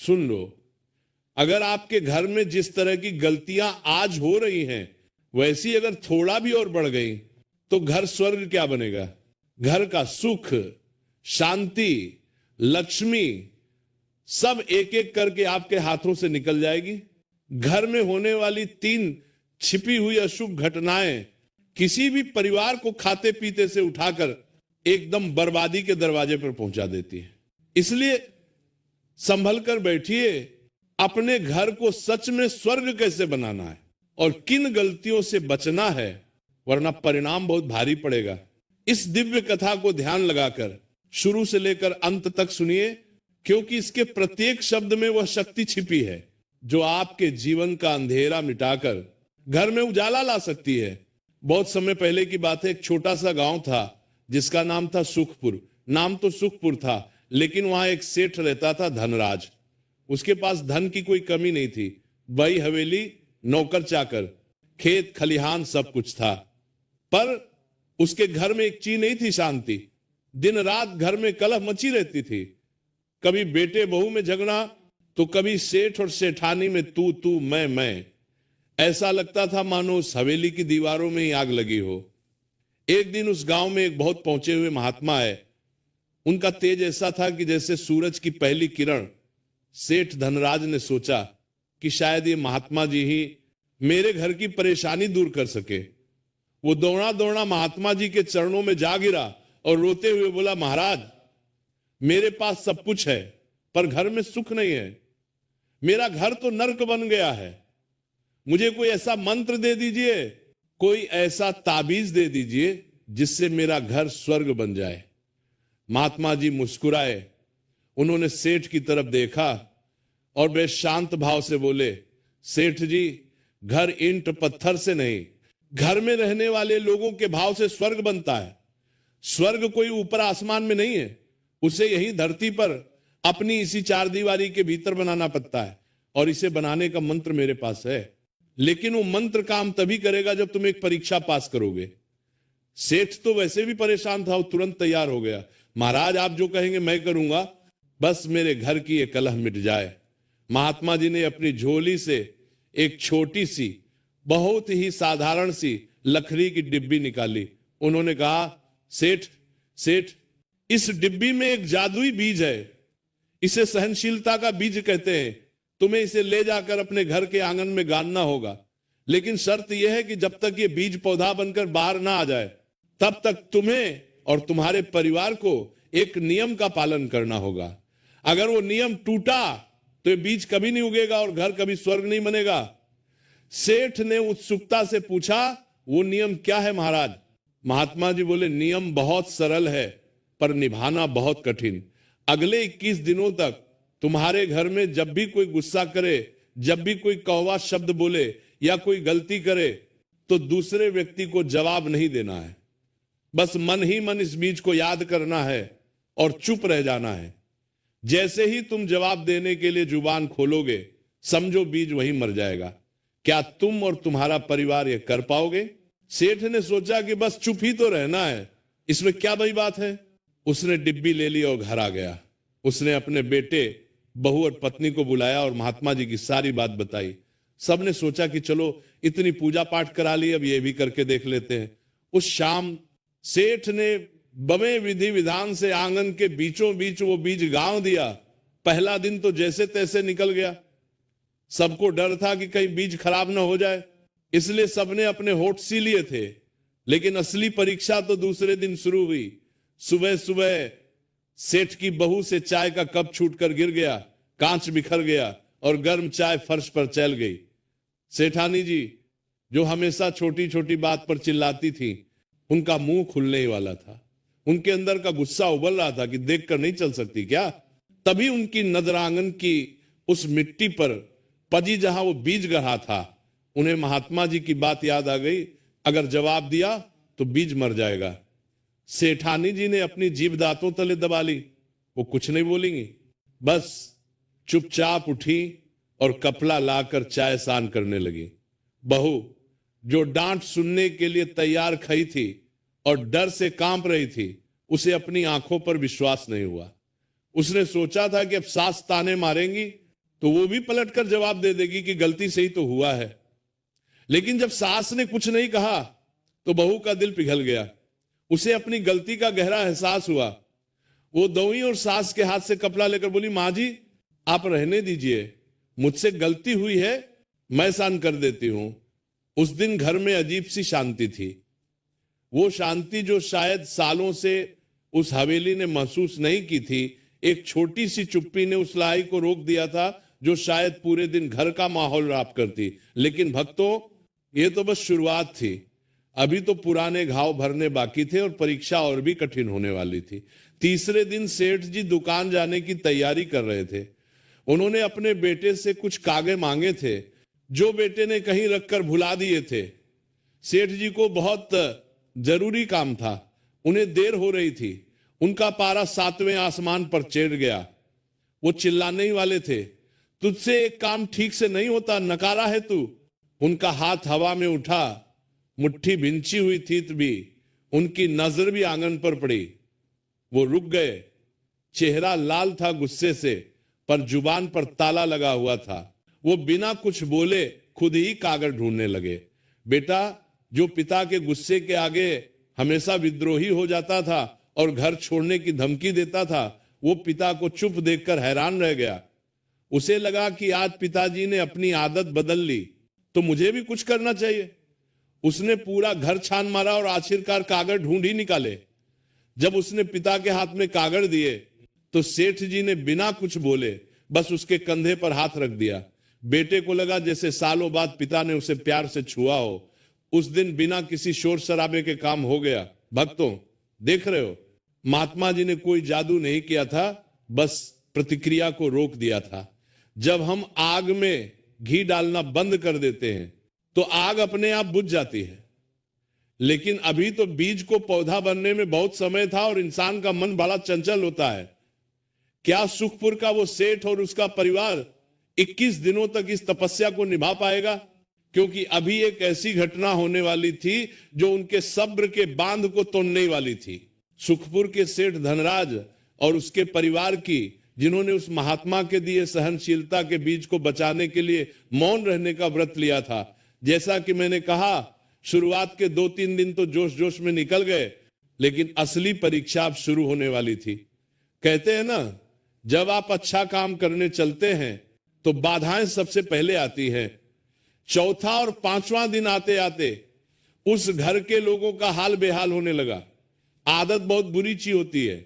सुन लो, अगर आपके घर में जिस तरह की गलतियां आज हो रही हैं वैसी अगर थोड़ा भी और बढ़ गई तो घर स्वर्ग क्या बनेगा। घर का सुख, शांति, लक्ष्मी सब एक एक करके आपके हाथों से निकल जाएगी। घर में होने वाली 3 छिपी हुई अशुभ घटनाएं किसी भी परिवार को खाते पीते से उठाकर एकदम बर्बादी के दरवाजे पर पहुंचा देती है। इसलिए संभल कर बैठिए, अपने घर को सच में स्वर्ग कैसे बनाना है और किन गलतियों से बचना है, वरना परिणाम बहुत भारी पड़ेगा। इस दिव्य कथा को ध्यान लगाकर शुरू से लेकर अंत तक सुनिए, क्योंकि इसके प्रत्येक शब्द में वह शक्ति छिपी है जो आपके जीवन का अंधेरा मिटाकर घर में उजाला ला सकती है। बहुत समय पहले की बात है, एक छोटा सा गांव था जिसका नाम था सुखपुर। नाम तो सुखपुर था, लेकिन वहां एक सेठ रहता था धनराज। उसके पास धन की कोई कमी नहीं थी, बड़ी हवेली, नौकर चाकर, खेत खलिहान सब कुछ था। पर उसके घर में एक चीज नहीं थी, शांति। दिन रात घर में कलह मची रहती थी। कभी बेटे बहू में झगड़ा, तो कभी सेठ और सेठानी में तू मैं। ऐसा लगता था मानो उस हवेली की दीवारों में ही आग लगी हो। एक दिन उस गांव में एक बहुत पहुंचे हुए महात्मा है। उनका तेज ऐसा था कि जैसे सूरज की पहली किरण। सेठ धनराज ने सोचा कि शायद ये महात्मा जी ही मेरे घर की परेशानी दूर कर सके। वो दौड़ा दौड़ा महात्मा जी के चरणों में जा गिरा और रोते हुए बोला, महाराज, मेरे पास सब कुछ है पर घर में सुख नहीं है। मेरा घर तो नर्क बन गया है। मुझे कोई ऐसा मंत्र दे दीजिए, कोई ऐसा ताबीज दे दीजिए जिससे मेरा घर स्वर्ग बन जाए। महात्मा जी मुस्कुराए। उन्होंने सेठ की तरफ देखा और वे शांत भाव से बोले, सेठ जी, घर ईंट पत्थर से नहीं, घर में रहने वाले लोगों के भाव से स्वर्ग बनता है। स्वर्ग कोई ऊपर आसमान में नहीं है, उसे यही धरती पर अपनी इसी 4 दीवारी के भीतर बनाना पड़ता है। और इसे बनाने का मंत्र मेरे पास है, लेकिन वो मंत्र काम तभी करेगा जब तुम एक परीक्षा पास करोगे। सेठ तो वैसे भी परेशान था, वो तुरंत तैयार हो गया। महाराज, आप जो कहेंगे मैं करूंगा, बस मेरे घर की ये कलह मिट जाए। महात्मा जी ने अपनी झोली से एक छोटी सी, बहुत ही साधारण सी लकड़ी की डिब्बी निकाली। उन्होंने कहा, सेठ, इस डिब्बी में एक जादुई बीज है। इसे सहनशीलता का बीज कहते हैं। तुम्हें इसे ले जाकर अपने घर के आंगन में गाड़ना होगा, लेकिन शर्त यह है कि जब तक ये बीज पौधा बनकर बाहर ना आ जाए, तब तक तुम्हें और तुम्हारे परिवार को एक नियम का पालन करना होगा। अगर वो नियम टूटा तो ये बीज कभी नहीं उगेगा और घर कभी स्वर्ग नहीं बनेगा। सेठ ने उत्सुकता से पूछा, वो नियम क्या है महाराज? महात्मा जी बोले, नियम बहुत सरल है पर निभाना बहुत कठिन। अगले 21 दिनों तक तुम्हारे घर में जब भी कोई गुस्सा करे, जब भी कोई कौवा शब्द बोले या कोई गलती करे, तो दूसरे व्यक्ति को जवाब नहीं देना है। बस मन ही मन इस बीज को याद करना है और चुप रह जाना है। जैसे ही तुम जवाब देने के लिए जुबान खोलोगे, समझो बीज वहीं मर जाएगा। क्या तुम और तुम्हारा परिवार ये कर पाओगे? सेठ ने सोचा कि बस चुप ही तो रहना है, इसमें क्या बड़ी बात है। उसने डिब्बी ले ली और घर आ गया। उसने अपने बेटे, बहू और पत्नी को बुलाया और महात्मा जी की सारी बात बताई। सबने सोचा कि चलो इतनी पूजा पाठ करा ली, अब ये भी करके देख लेते हैं। उस शाम सेठ ने बड़े विधि विधान से आंगन के बीचों बीच वो बीज गाड़ दिया। पहला दिन तो जैसे तैसे निकल गया। सबको डर था कि कहीं बीज खराब ना हो जाए, इसलिए सबने अपने होठ सी लिए थे। लेकिन असली परीक्षा तो दूसरे दिन शुरू हुई। सुबह सुबह सेठ की बहू से चाय का कप छूटकर गिर गया, कांच बिखर गया और गर्म चाय फर्श पर चल गई। सेठानी जी, जो हमेशा छोटी छोटी बात पर चिल्लाती थी, उनका मुंह खुलने ही वाला था। उनके अंदर का गुस्सा उबल रहा था कि देखकर नहीं चल सकती क्या। तभी उनकी नजर आंगन की उस मिट्टी पर पजी जहां वो बीज गढ़ा था, उन्हें महात्मा जी की बात याद आ गई, अगर जवाब दिया तो बीज मर जाएगा। सेठानी जी ने अपनी जीभ दांतों तले दबा ली। वो कुछ नहीं बोलेंगी, बस चुपचाप उठी और कपड़ा लाकर चाय सान करने लगी। बहू, जो डांट सुनने के लिए तैयार खड़ी थी और डर से कांप रही थी, उसे अपनी आंखों पर विश्वास नहीं हुआ। उसने सोचा था कि अब सास ताने मारेंगी तो वो भी पलटकर जवाब दे देगी कि गलती से ही तो हुआ है। लेकिन जब सास ने कुछ नहीं कहा तो बहू का दिल पिघल गया, उसे अपनी गलती का गहरा एहसास हुआ। वो दौई और सास के हाथ से कपड़ा लेकर बोली, मां जी आप रहने दीजिए, मुझसे गलती हुई है, मैं सहन कर देती हूं। उस दिन घर में अजीब सी शांति थी, वो शांति जो शायद सालों से उस हवेली ने महसूस नहीं की थी। एक छोटी सी चुप्पी ने उस लड़ाई को रोक दिया था जो शायद पूरे दिन घर का माहौल राप करती। लेकिन भक्तों, ये तो बस शुरुआत थी, अभी तो पुराने घाव भरने बाकी थे और परीक्षा और भी कठिन होने वाली थी। तीसरे दिन सेठ जी दुकान जाने की तैयारी कर रहे थे। उन्होंने अपने बेटे से कुछ कागज मांगे थे जो बेटे ने कहीं रखकर भुला दिए थे। सेठ जी को बहुत जरूरी काम था, उन्हें देर हो रही थी। उनका पारा 7वें आसमान पर चढ़ गया। वो चिल्लाने ही वाले थे, तुझसे एक काम ठीक से नहीं होता, नकारा है तू। उनका हाथ हवा में उठा, मुट्ठी भिंची हुई थी भी, उनकी नजर भी आंगन पर पड़ी। वो रुक गए, चेहरा लाल था गुस्से से, पर जुबान पर ताला लगा हुआ था। वो बिना कुछ बोले खुद ही कागज ढूंढने लगे। बेटा जो पिता के गुस्से के आगे हमेशा विद्रोही हो जाता था और घर छोड़ने की धमकी देता था, वो पिता को चुप देखकर हैरान रह गया। उसे लगा कि आज पिताजी ने अपनी आदत बदल ली तो मुझे भी कुछ करना चाहिए। उसने पूरा घर छान मारा और आखिरकार कागज ढूंढ ही निकाले। जब उसने पिता के हाथ में कागज दिए तो सेठ जी ने बिना कुछ बोले बस उसके कंधे पर हाथ रख दिया। बेटे को लगा जैसे सालों बाद पिता ने उसे प्यार से छुआ हो। उस दिन बिना किसी शोर शराबे के काम हो गया। भक्तों, देख रहे हो, महात्मा जी ने कोई जादू नहीं किया था, बस प्रतिक्रिया को रोक दिया था। जब हम आग में घी डालना बंद कर देते हैं तो आग अपने आप बुझ जाती है। लेकिन अभी तो बीज को पौधा बनने में बहुत समय था और इंसान का मन बड़ा चंचल होता है। क्या सुखपुर का वो सेठ और उसका परिवार 21 दिनों तक इस तपस्या को निभा पाएगा? क्योंकि अभी एक ऐसी घटना होने वाली थी जो उनके सब्र के बांध को तोड़ने वाली थी। सुखपुर के सेठ धनराज और उसके परिवार की, जिन्होंने उस महात्मा के दिए सहनशीलता के बीज को बचाने के लिए मौन रहने का व्रत लिया था। जैसा कि मैंने कहा, शुरुआत के 2-3 दिन तो जोश जोश में निकल गए, लेकिन असली परीक्षा अब शुरू होने वाली थी। कहते हैं ना, जब आप अच्छा काम करने चलते हैं तो बाधाएं सबसे पहले आती हैं। चौथा और 5वां दिन आते आते उस घर के लोगों का हाल बेहाल होने लगा। आदत बहुत बुरी चीज होती है।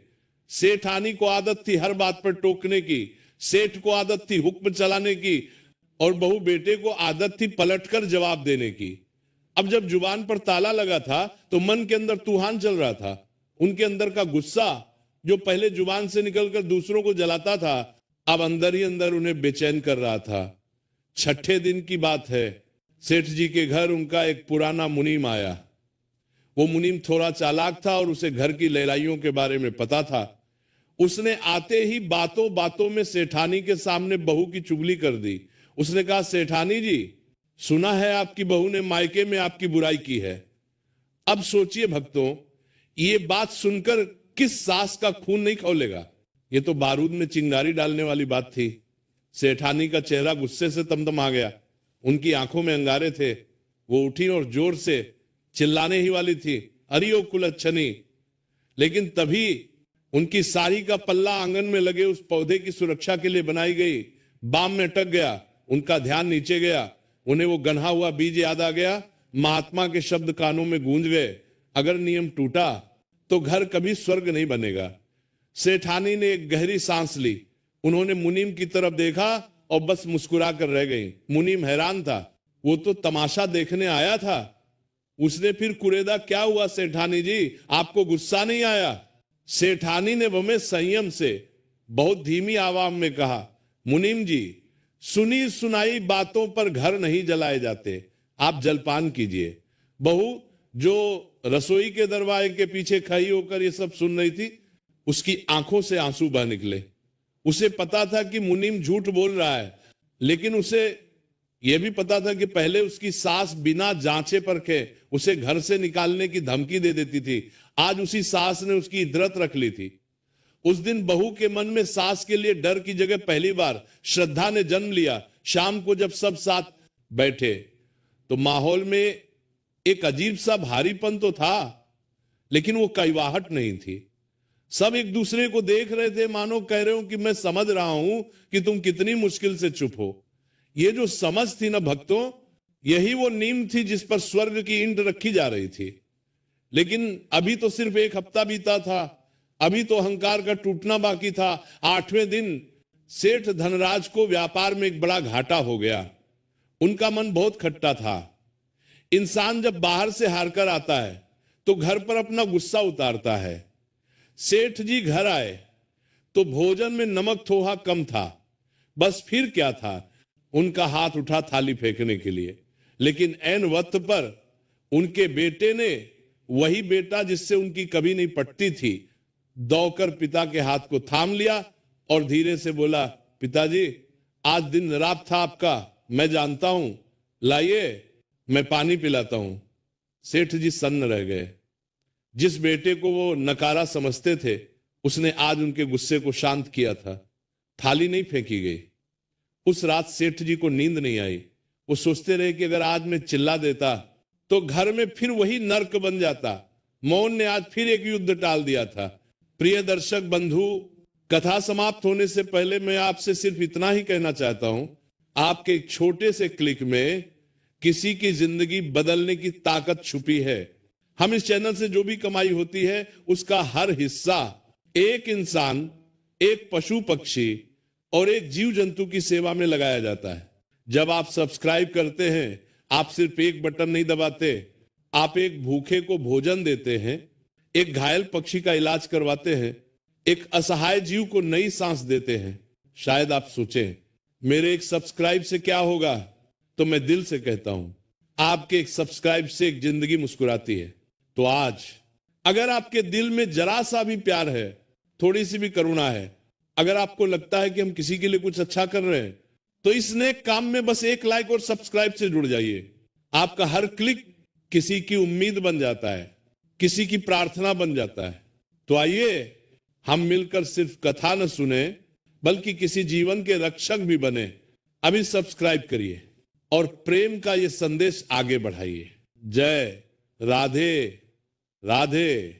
सेठानी को आदत थी हर बात पर टोकने की, सेठ को आदत थी हुक्म चलाने की, और बहू बेटे को आदत थी पलटकर जवाब देने की। अब जब जुबान पर ताला लगा था तो मन के अंदर तूफान चल रहा था। उनके अंदर का गुस्सा जो पहले जुबान से निकलकर दूसरों को जलाता था, अब अंदर ही अंदर उन्हें बेचैन कर रहा था। 6ठे दिन की बात है, सेठ जी के घर उनका एक पुराना मुनीम आया। वो मुनीम थोड़ा चालाक था और उसे घर की लड़ाइयों के बारे में पता था। उसने आते ही बातों बातों में सेठानी के सामने बहू की चुगली कर दी। उसने कहा, सेठानी जी, सुना है आपकी बहू ने मायके में आपकी बुराई की है। अब सोचिए भक्तों, ये बात सुनकर किस सास का खून नहीं खौलेगा? ये तो बारूद में चिंगारी डालने वाली बात थी। सेठानी का चेहरा गुस्से से तमतमा गया, उनकी आंखों में अंगारे थे। वो उठी और जोर से चिल्लाने ही वाली थी, अरियो कुलच्छनी। लेकिन तभी उनकी साड़ी का पल्ला आंगन में लगे उस पौधे की सुरक्षा के लिए बनाई गई बाम में अटक गया। उनका ध्यान नीचे गया, उन्हें वो गन्हा हुआ बीज याद आ गया। महात्मा के शब्द कानों में गूंज गए, अगर नियम टूटा तो घर कभी स्वर्ग नहीं बनेगा। सेठानी ने एक गहरी सांस ली। उन्होंने मुनीम की तरफ देखा और बस मुस्कुरा कर रह गई। मुनीम हैरान था, वो तो तमाशा देखने आया था। उसने फिर कुरेदा, क्या हुआ सेठानी जी, आपको गुस्सा नहीं आया? सेठानी ने वह संयम से बहुत धीमी आवाज में कहा, मुनीम जी, सुनी सुनाई बातों पर घर नहीं जलाए जाते, आप जलपान कीजिए। बहू जो रसोई के दरवाजे के पीछे खड़ी होकर ये सब सुन रही थी, उसकी आंखों से आंसू बह निकले। उसे पता था कि मुनीम झूठ बोल रहा है, लेकिन उसे यह भी पता था कि पहले उसकी सास बिना जांचे परखे उसे घर से निकालने की धमकी दे देती थी। आज उसी सास ने उसकी इज्जत रख ली थी। उस दिन बहू के मन में सास के लिए डर की जगह पहली बार श्रद्धा ने जन्म लिया। शाम को जब सब साथ बैठे तो माहौल में एक अजीब सा भारीपन तो था, लेकिन वो कड़वाहट नहीं थी। सब एक दूसरे को देख रहे थे, मानो कह रहे हो कि मैं समझ रहा हूं कि तुम कितनी मुश्किल से चुप हो। ये जो समझ थी ना भक्तों, यही वो नींव थी जिस पर स्वर्ग की ईंट रखी जा रही थी। लेकिन अभी तो सिर्फ एक हफ्ता बीता था, अभी तो अहंकार का टूटना बाकी था। 8वें दिन सेठ धनराज को व्यापार में एक बड़ा घाटा हो गया। उनका मन बहुत खट्टा था। इंसान जब बाहर से हारकर आता है तो घर पर अपना गुस्सा उतारता है। सेठ जी घर आए तो भोजन में नमक थोड़ा कम था। बस फिर क्या था, उनका हाथ उठा थाली फेंकने के लिए, लेकिन ऐन वक्त पर उनके बेटे ने, वही बेटा जिससे उनकी कभी नहीं पटती थी, दौड़कर पिता के हाथ को थाम लिया और धीरे से बोला, पिताजी आज दिन रात था आपका, मैं जानता हूं, लाइए मैं पानी पिलाता हूं। सेठ जी सन्न रह गए। जिस बेटे को वो नकारा समझते थे, उसने आज उनके गुस्से को शांत किया था। थाली नहीं फेंकी गई। उस रात सेठ जी को नींद नहीं आई। वो सोचते रहे कि अगर आज मैं चिल्ला देता तो घर में फिर वही नर्क बन जाता। मौन ने आज फिर एक युद्ध टाल दिया था। प्रिय दर्शक बंधु, कथा समाप्त होने से पहले मैं आपसे सिर्फ इतना ही कहना चाहता हूं, आपके एक छोटे से क्लिक में किसी की जिंदगी बदलने की ताकत छुपी है। हम इस चैनल से जो भी कमाई होती है उसका हर हिस्सा एक इंसान, एक पशु पक्षी और एक जीव जंतु की सेवा में लगाया जाता है। जब आप सब्सक्राइब करते हैं, आप सिर्फ एक बटन नहीं दबाते, आप एक भूखे को भोजन देते हैं, एक घायल पक्षी का इलाज करवाते हैं, एक असहाय जीव को नई सांस देते हैं। शायद आप सोचें मेरे एक सब्सक्राइब से क्या होगा, तो मैं दिल से कहता हूं आपके एक सब्सक्राइब से एक जिंदगी मुस्कुराती है। तो आज अगर आपके दिल में जरा सा भी प्यार है, थोड़ी सी भी करुणा है, अगर आपको लगता है कि हम किसी के लिए कुछ अच्छा कर रहे हैं, तो इस नेक काम में बस एक लाइक और सब्सक्राइब से जुड़ जाइए। आपका हर क्लिक किसी की उम्मीद बन जाता है, किसी की प्रार्थना बन जाता है। तो आइए हम मिलकर सिर्फ कथा न सुने, बल्कि किसी जीवन के रक्षक भी बने। अभी सब्सक्राइब करिए और प्रेम का ये संदेश आगे बढ़ाइए। जय राधे राधे।